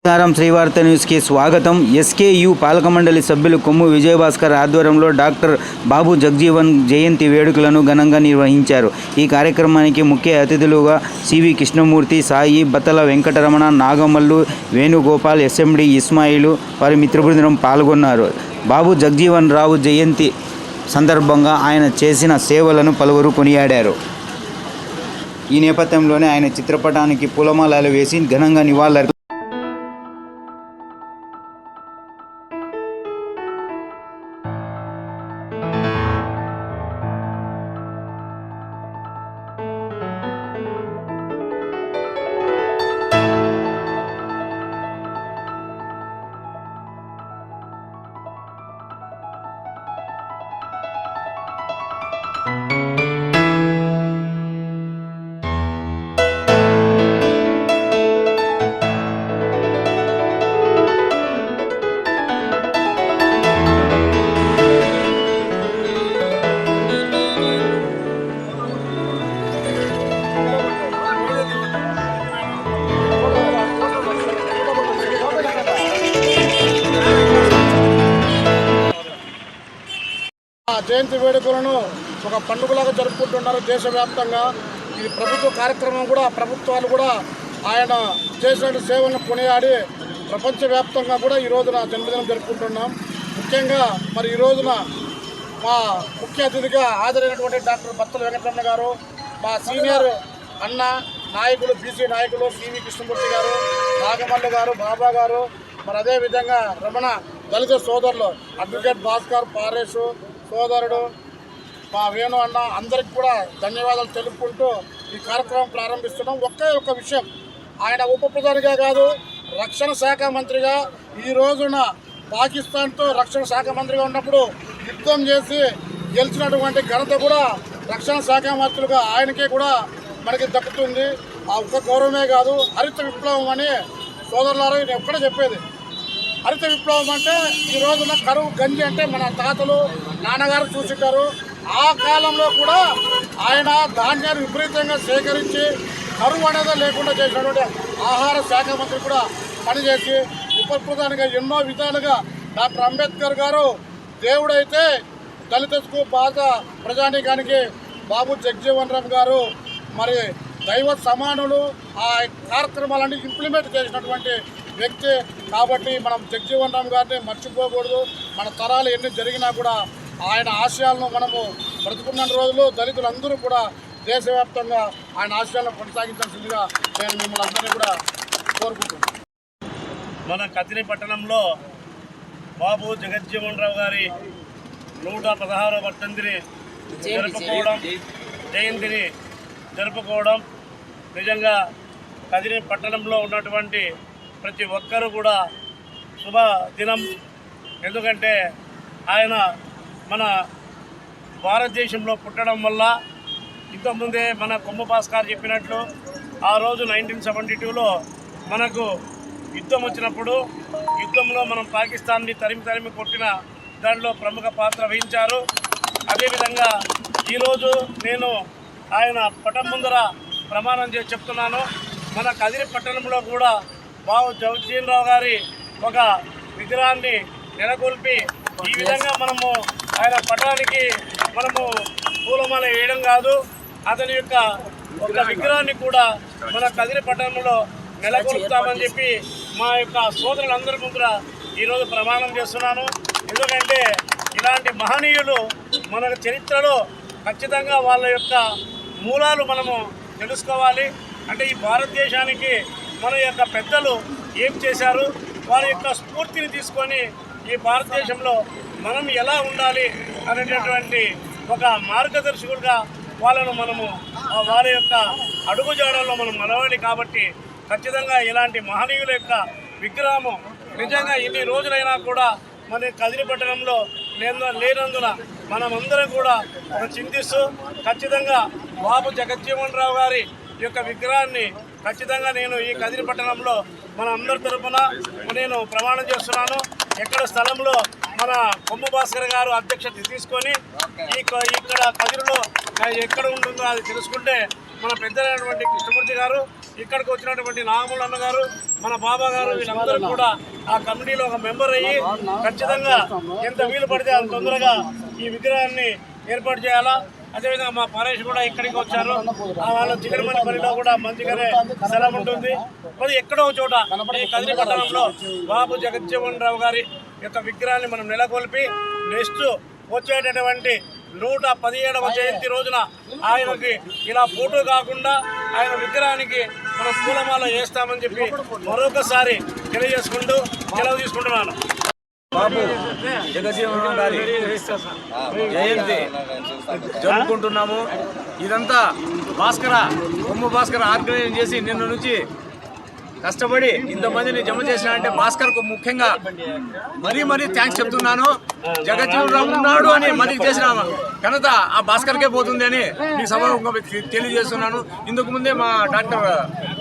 నమస్కారం, శ్రీవార్త న్యూస్కి స్వాగతం. ఎస్కేయు పాలక మండలి సభ్యులు కొమ్ము విజయభాస్కర్ ఆధ్వర్యంలో డాక్టర్ బాబు జగజ్జీవన్ జయంతి వేడుకలను ఘనంగా నిర్వహించారు. ఈ కార్యక్రమానికి ముఖ్య అతిథులుగా సివి కృష్ణమూర్తి, సాయి, బత్తల వెంకటరమణ, నాగమల్లు, వేణుగోపాల్, ఎస్ఎండి ఇస్మాయిలు వారి మిత్రబృందం పాల్గొన్నారు. బాబు జగజ్జీవన్ రావు జయంతి సందర్భంగా ఆయన చేసిన సేవలను పలువురు కొనియాడారు. ఈ నేపథ్యంలోనే ఆయన చిత్రపటానికి పూలమాలలు వేసి ఘనంగా నివాళులు జయంతి వేడుకలను ఒక పండుగలాగా జరుపుకుంటున్నారు దేశవ్యాప్తంగా. ఇది ప్రభుత్వ కార్యక్రమం కూడా, ప్రభుత్వాలు కూడా ఆయన చేసిన సేవలను కొనియాడి ప్రపంచవ్యాప్తంగా కూడా ఈ రోజున జన్మదినం జరుపుకుంటున్నాం. ముఖ్యంగా మరి ఈ రోజున మా ముఖ్య అతిథిగా హాజరైనటువంటి డాక్టర్ బత్తల వెంకటరమణ గారు, మా సీనియర్ అన్న నాయకులు, బీసీ నాయకులు సివి కృష్ణమూర్తి గారు, నాగమల్లు గారు, బాబా గారు, మరి అదేవిధంగా రమణ దళిత సోదరులు అడ్వకేట్ భాస్కర్, పారేషు సోదరుడు, మా వేణు అన్న, అందరికి కూడా ధన్యవాదాలు తెలుపుకుంటూ ఈ కార్యక్రమం ప్రారంభిస్తున్నాం. ఒకే ఒక విషయం, ఆయన ఉప ప్రధానిగా కాదు, రక్షణ శాఖ మంత్రిగా ఈ రోజున పాకిస్తాన్తో రక్షణ శాఖ మంత్రిగా ఉన్నప్పుడు యుద్ధం చేసి గెలిచినటువంటి ఘనత కూడా రక్షణ శాఖ మంత్రులుగా ఆయనకే కూడా మనకి దక్కుతుంది. ఆ ఒక్క గౌరవమే కాదు, హరిత విప్లవం అని సోదరులారు నేను ఎక్కడ చెప్పేది. హరిత విప్లవం అంటే ఈ రోజున కరువు గంజి అంటే మన తాతలు నాన్నగారు చూసింటారు. ఆ కాలంలో కూడా ఆయన ధాన్యాన్ని విపరీతంగా సేకరించి కరువు అనేది లేకుండా చేసినటువంటి ఆహార శాఖ మంత్రి కూడా పనిచేసి ఉప ప్రధానిగా ఎన్నో విధాలుగా డాక్టర్ అంబేద్కర్ గారు దేవుడైతే దళితులకు బాధ ప్రజానీకానికి బాబు జగజ్జీవన్ రామ్ గారు మరి దైవ సమానులు. ఆ కార్యక్రమాలన్నీ ఇంప్లిమెంట్ చేసినటువంటి వ్యక్తి కాబట్టి మనం జగజ్జీవన్ రామ్ గారిని మర్చిపోకూడదు. మన తరాలు ఎన్ని జరిగినా కూడా ఆయన ఆశయాలను మనము బ్రతుకున్న రోజులు దళితులందరూ కూడా దేశవ్యాప్తంగా ఆయన ఆశయాలను కొనసాగించాల్సిందిగా నేను మిమ్మల్ని అందరినీ కూడా కోరుకుంటున్నాను. మన కదిరి పట్టణంలో బాబు జగజ్జీవన్ రావు గారి 116వ వర్ధంతిని జయంతిని జరుపుకోవడం నిజంగా కదిరి పట్టణంలో ఉన్నటువంటి ప్రతి ఒక్కరూ కూడా శుభదినం. ఎందుకంటే ఆయన మన భారతదేశంలో పుట్టడం వల్ల ఇంతకుముందే మన కొమ్ము భాస్కర్ చెప్పినట్లు ఆ రోజు 1972లో మనకు యుద్ధం వచ్చినప్పుడు యుద్ధంలో మనం పాకిస్తాన్ని తరిమి కొట్టిన దాంట్లో ప్రముఖ పాత్ర వహించారు. అదేవిధంగా ఈరోజు నేను ఆయన పటం ముందర ప్రమాణం చేసి చెప్తున్నాను. మన కదిరి పట్టణంలో కూడా బాబు జగజ్జీవన్ రావు గారి ఒక విగ్రహాన్ని నెలకొల్పి ఈ విధంగా మనము ఆయన పటానికి మనము పూలమాల వేయడం కాదు, అతని యొక్క ఒక విగ్రహాన్ని కూడా మన కదిరి పట్టణంలో నెలకొల్పుతామని చెప్పి మా యొక్క సోదరులందరి ముందర ఈరోజు ప్రమాణం చేస్తున్నాను. ఎందుకంటే ఇలాంటి మహనీయులు మన చరిత్రలో ఖచ్చితంగా వాళ్ళ యొక్క మూలాలు మనము తెలుసుకోవాలి. అంటే ఈ భారతదేశానికి మన యొక్క పెద్దలు ఏం చేశారు, వారి యొక్క స్ఫూర్తిని తీసుకొని ఈ భారతదేశంలో మనం ఎలా ఉండాలి అనేటటువంటి ఒక మార్గదర్శకులుగా వాళ్ళను మనము వారి యొక్క అడుగుజాడల్లో మనం నడవాలి. కాబట్టి ఖచ్చితంగా ఇలాంటి మహనీయుల యొక్క విగ్రహము నిజంగా ఎన్ని రోజులైనా కూడా మన కదిరి పట్టణంలో లేనందున మనమందరం కూడా ఒక చింతిస్తూ ఖచ్చితంగా బాబు జగజ్జీవన్ రావు గారి యొక్క విగ్రహాన్ని ఖచ్చితంగా నేను ఈ కదిరి పట్టణంలో మన అందరి తరఫున నేను ప్రమాణం చేస్తున్నాను. ఎక్కడ స్థలంలో మన కొమ్ము భాస్కర్ గారు అధ్యక్షత తీసుకొని ఇక్కడ కదిరిలో అది ఎక్కడ ఉంటుందో అది తెలుసుకుంటే మన పెద్దలైనటువంటి కృష్ణమూర్తి గారు, ఇక్కడికి వచ్చినటువంటి నాగమూల అన్న గారు, మన బాబా గారు, వీళ్ళందరూ కూడా ఆ కమిటీలో ఒక మెంబర్ అయ్యి ఖచ్చితంగా ఎంత వీలు పడితే అంత తొందరగా ఈ విగ్రహాన్ని ఏర్పాటు చేయాలా. అదేవిధంగా మా పరేష్ కూడా ఇక్కడికి వచ్చారు. వాళ్ళ చిగరమల్లిపల్లిలో కూడా మంచిగానే స్థలం ఉంటుంది. మరి ఎక్కడో చోట ఈ కదిరి పట్టణంలో బాబు జగజ్జీవన్ రావు గారి యొక్క విగ్రహాన్ని మనం నెలకొల్పి నెక్స్ట్ వచ్చేటటువంటి 117వ జయంతి రోజున ఆయనకి ఇలా ఫోటో కాకుండా ఆయన విగ్రహానికి మనం పూలమాల వేస్తామని చెప్పి మరొకసారి తెలియజేసుకుంటూ సెలవు తీసుకుంటున్నాను. బాబు జగజ్జీవన్ రావు గారి జయంతి జరుపుకుంటున్నాము. ఇదంతా కొమ్ము భాస్కర్ ఆర్గనైజ్ చేసి నిన్న నుంచి కష్టపడి ఇంతమందిని జమ చేసిన అంటే భాస్కర్కు ముఖ్యంగా మరీ థ్యాంక్స్ చెప్తున్నాను. జగజ్జీవన్ రావు ఉన్నాడు అని మరీ చేసిన ఘనత ఆ భాస్కర్కే పోతుంది అని మీకు సభాముఖంగా తెలియజేస్తున్నాను. ఇందుకు ముందే మా డాక్టర్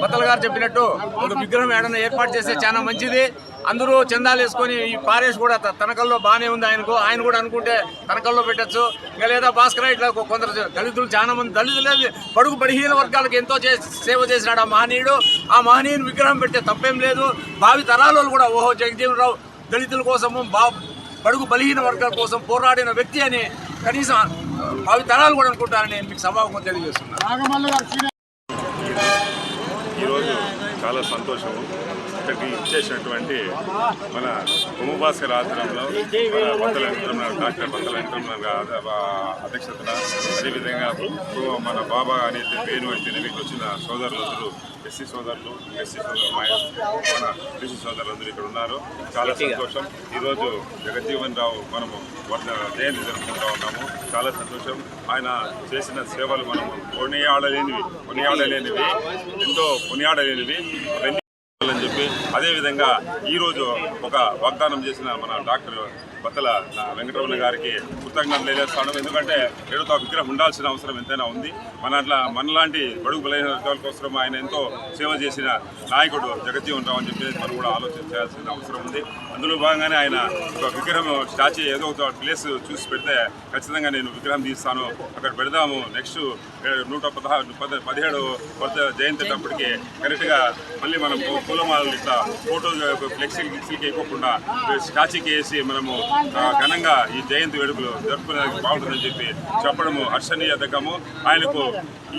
బత్తల గారు చెప్పినట్టు ఒక విగ్రహం ఏడన్నా ఏర్పాటు చేస్తే చాలా మంచిది. అందరూ చందాలు వేసుకొని ఈ పారేష్ కూడా తనకల్లో బాగానే ఉంది, ఆయన కూడా అనుకుంటే తనకల్లో పెట్టచ్చు. ఇంకా లేదా భాస్కర్ ఇట్లా కొందరు దళితులు చాలా మంది దళితులు బడుగు బలహీన వర్గాలకు ఎంతో సేవ చేసినాడు ఆ మహనీయుడు. ఆ మహనీయుని విగ్రహం పెట్టే తప్పేం లేదు. భావి తరాలు కూడా ఓహో జగజ్జీవన్ రావు దళితుల కోసము బడుగు బలహీన వర్గాల కోసం పోరాడిన వ్యక్తి అని కనీసం భావి తరాలు కూడా అనుకుంటారని మీకు సభాముఖంగా తెలియజేస్తున్నాను. ఈరోజు చాలా సంతోషము. ఇక్కడికి ఇచ్చేసినటువంటి మన కొమ్ము భాస్కర్ ఆధ్వర్యంలో డాక్టర్ బత్తల వెంకటరమణ అధ్యక్షతన, అదేవిధంగా మన బాబా అనే పేరు అయితేనేమికి వచ్చిన సోదరులందరూ ఎస్సీ సోదరులు మన బీసీ సోదరులందరూ ఇక్కడ ఉన్నారు. చాలా సంతోషం. ఈరోజు జగజ్జీవన్ రావు మనము జయంతి జరుపుకుంటూ ఉన్నాము. చాలా సంతోషం. ఆయన చేసిన సేవలు మనము కొనియాడలేనివి ఎంతో కొనియాడలేనివి అని చెప్పి, అదేవిధంగా ఈరోజు ఒక వాగ్దానం చేసిన మన డాక్టర్ బత్తల వెంకటరమణ గారికి కృతజ్ఞతలు తెలియజేస్తాను. ఎందుకంటే ఏడుతో విగ్రహం ఉండాల్సిన అవసరం ఎంతైనా ఉంది. మనలాంటి బడుగు బలహీన వర్గాల కోసం ఆయన ఎంతో సేవ చేసిన నాయకుడు జగజ్జీవన్ రావు అని చెప్పి మనం కూడా ఆలోచన చేయాల్సిన అవసరం ఉంది. అందులో భాగంగానే ఆయన ఒక విగ్రహం స్టాచ్యూ ఏదో ఒక ప్లేస్ చూసి పెడితే ఖచ్చితంగా నేను విగ్రహం తీస్తాను, అక్కడ పెడదాము. నెక్స్ట్ 117వ జయంతి అప్పటికి కరెక్ట్గా మళ్ళీ మనం పూలమాలలు ఇట్లా ఫోటో ఫ్లెక్సీకి ఇవ్వకుండా స్టాచ్యూకి వేసి మనము ఘనంగా ఈ జయంతి వేడుకలు జరుపుకునేందుకు బాగుంటుందని చెప్పి చెప్పడము హర్షణీయదగ్గము. ఆయనకు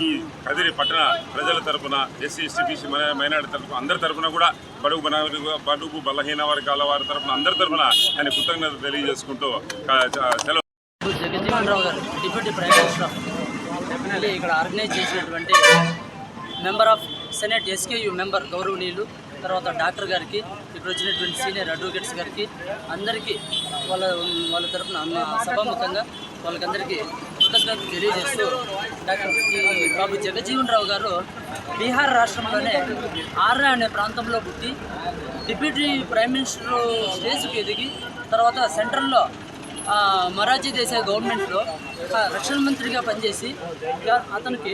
ఈ కదిరి పట్టణ ప్రజల తరఫున, ఎస్సీ ఎస్టీ బీసీ మైనారిటీ తరఫున, అందరి తరఫున కూడా బడుగు బలహీన వర్గాల వారి తరఫున, అందరి తరఫున ఆయన కృతజ్ఞతలు తెలియజేసుకుంటూ సెలవు. జగజ్జీవన్ రావు గారు డిప్యూటీ ప్రైమ్ మినిస్టర్ డెఫినెట్లీ ఇక్కడ ఆర్గనైజ్ చేసినటువంటి member of senate SKU member గౌరవనీయులు, తర్వాత డాక్టర్ గారికి, ఇక్కడ వచ్చినటువంటి సీనియర్ అడ్వకేట్స్ గారికి అందరికీ వాళ్ళ తరఫున సభాముఖంగా వాళ్ళకందరికీ కృతజ్ఞతలు తెలియజేస్తూ, డాక్టర్ బాబు జగజ్జీవన్ రావు గారు బీహార్ రాష్ట్రంలోనే ఆర్రా అనే ప్రాంతంలో పుట్టి డిప్యూటీ ప్రైమ్ మినిస్టర్ స్టేజ్కి ఎదిగి తర్వాత సెంట్రల్లో మొరార్జీ దేశాయ్ గవర్నమెంట్లో రక్షణ మంత్రిగా పనిచేసి అతనికి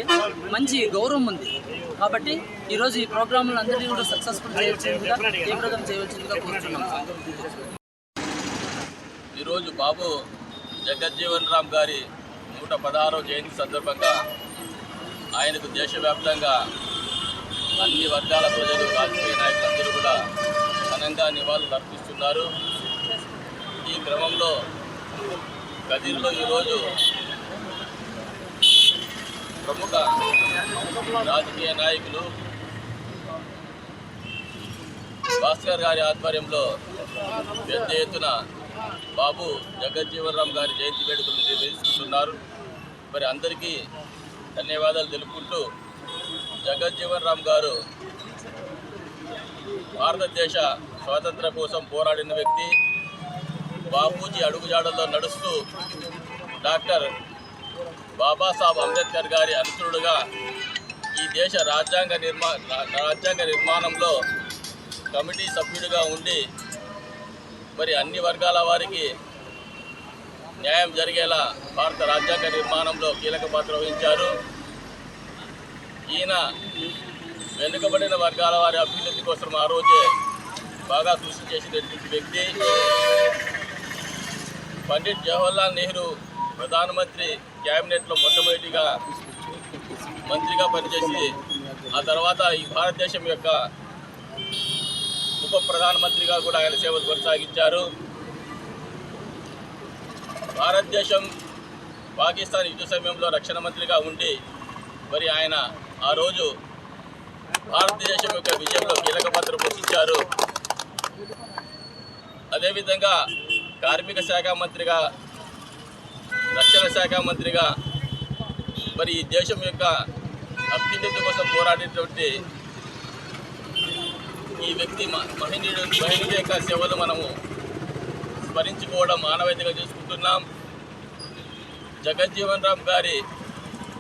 మంచి గౌరవం ఉంది. కాబట్టి ఈరోజు ఈ ప్రోగ్రాంలను అందరినీ కూడా సక్సెస్ఫుల్ చేయవలసిందిగా, జయప్రదం చేయవలసిందిగా కోరుతున్నాం. ఈరోజు బాబు జగజ్జీవన్ రామ్ గారి 116వ జయంతి సందర్భంగా ఆయనకు దేశవ్యాప్తంగా అన్ని వర్గాల ప్రజలు, రాజకీయ నాయకులందరూ కూడా ఘనంగా నివాళులు అర్పిస్తున్నారు. ఈ క్రమంలో కదిరిలో ఈరోజు ప్రముఖ రాజకీయ నాయకులు భాస్కర్ గారి ఆధ్వర్యంలో పెద్ద ఎత్తున బాబు జగజ్జీవన్ రామ్ గారి జయంతి వేడుకలు నిర్వహిస్తున్నారు. మరి అందరికీ ధన్యవాదాలు తెలుపుకుంటూ, జగజ్జీవన్ రామ్ గారు భారతదేశ స్వాతంత్ర్యం కోసం పోరాడిన వ్యక్తి. బాపూజీ అడుగుజాడల్లో నడుస్తూ డాక్టర్ బాబాసాహెబ్ అంబేద్కర్ గారి అనుచరుడుగా ఈ దేశ రాజ్యాంగ నిర్మాణంలో కమిటీ సభ్యుడిగా ఉండి మరి అన్ని వర్గాల వారికి న్యాయం జరిగేలా భారత రాజ్యాంగ నిర్మాణంలో కీలక పాత్ర వహించారు. ఈయన వెనుకబడిన వర్గాల వారి అభ్యున్నతి కోసం ఆ రోజే బాగా కృషి చేసినటువంటి వ్యక్తి. పండిట్ జవహర్లాల్ నెహ్రూ ప్రధానమంత్రి క్యాబినెట్లో మొట్టమొదటిగా మంత్రిగా పనిచేసి ఆ తర్వాత ఈ భారతదేశం యొక్క ఉప ప్రధానమంత్రిగా కూడా ఆయన సేవలు కొనసాగించారు. భారతదేశం పాకిస్తాన్ యుద్ధ సమయంలో రక్షణ మంత్రిగా ఉండి మరి ఆయన ఆ రోజు భారతదేశం యొక్క విజయంలో కీలక పాత్ర పోషించారు. అదేవిధంగా కార్మిక శాఖ మంత్రిగా, రక్షణ శాఖ మంత్రిగా మరి ఈ దేశం యొక్క అభ్యున్నతి కోసం పోరాడేటువంటి ఈ వ్యక్తి మహనీయుడి యొక్క సేవలు మనము స్మరించుకోవడం ఆనవాయితీగా చేసుకుంటున్నాం. జగజ్జీవన్ రామ్ గారి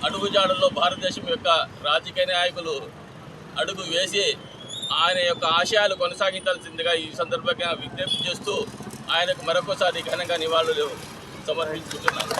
అడుగుజాడల్లో భారతదేశం యొక్క రాజకీయ నాయకులు అడుగు వేసి ఆయన యొక్క ఆశయాలు కొనసాగించాల్సిందిగా ఈ సందర్భంగా విజ్ఞప్తి చేస్తూ ఆయనకు మరొకసారి ఘనంగా నివాళులు సమర్పించుకుంటున్నాను.